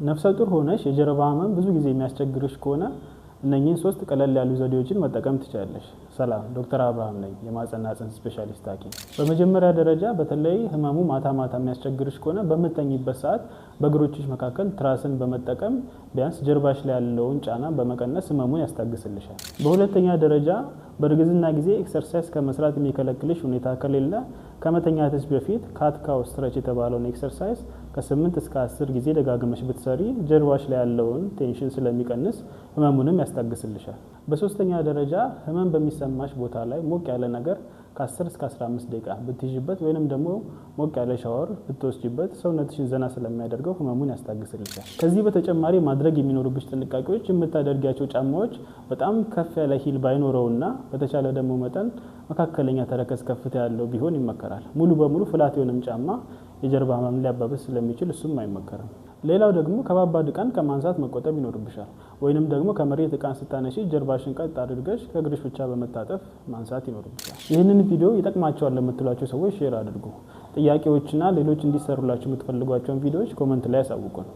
ነፍሰ ጡር ሆነሽ የጀርባ ህመም ብዙ ጊዜ የሚያስቸግርሽ ከሆነ እነኚህን 3 ቀለል ያሉ ዘዴዎችን መጠቀም ትችላለሽ። ሰላም፣ ዶክተር አብርሃም ነኝ፣ የማህጸንና ጽንስ ስፔሻሊስት ሐኪም። በመጀመሪያ ደረጃ በተለይ ህመሙ ማታ ማታ የሚያስቸግርሽ ከሆነ በምትተኝበት ሰዓት በእግሮችሽ መካከል ትራስን በመጠቀም ቢያንስ ጀርባሽ ላይ ያለውን ጫና በመቀነስ ህመሙን ያስታግስልሻል። በሁለተኛ ደረጃ በእርግዝና ጊዜ ኤክሰርሳይዝ ከመስራት የሚከለክልሽ ሁኔታ ከሌለ ከመተኛትሽ በፊት ካት ካው ስትሬች የተባለውን ኤክሰርሳይዝ ከ8 እስከ 10 ጊዜ ደጋግመሽ ብትሰሪ ጀርባሽ ላይ ያለውን ቴንሽን ስለሚቀንስ ህመሙንም ያስታግስልሻል። በሶስተኛ ደረጃ ህመም በሚሰማሽ ቦታ ላይ ሞቅ ያለ ነገር ከ10 እስከ 15 ደቂቃ ብትይዥበት ወይንም ደግሞ ሞቅ ያለ ሻወር ብትወስጂበት ሰውነትሽን ዘና ስለሚያደርገው ህመሙን ያስታግስልሻል። ከዚህ በተጨማሪ ማድረግ የሚኖሩብሽ ጥንቃቄዎች የምታደርጊያቸው ጫማዎች በጣም ከፍ ያለ ሂል ባይኖረውና በተቻለ ደግሞ መጠን መካከለኛ ተረከዝ ከፍታ ያለው ቢሆን ይመከራል። ሙሉ በሙሉ ፍላት የሆነም ጫማ የጀርባ ህመም ሊያባብስ ስለሚችል እሱም አይመከርም። ሌላው ደግሞ ከባባድ ዕቃን ከማንሳት መቆጠብ ይኖርብሻል። ወይንም ደግሞ ከመሬት ዕቃን ስታነሺ ጀርባሽን ቀጥ አድርገሽ ከእግርሽ ብቻ በመታጠፍ ማንሳት ይኖርብሻል። ይህንን ቪዲዮ ይጠቅማቸዋል ለምትሏቸው ሰዎች ሼር አድርጉ። ጥያቄዎችና ሌሎች እንዲሰሩላችሁ የምትፈልጓቸውን ቪዲዮዎች ኮመንት ላይ ያሳውቁን።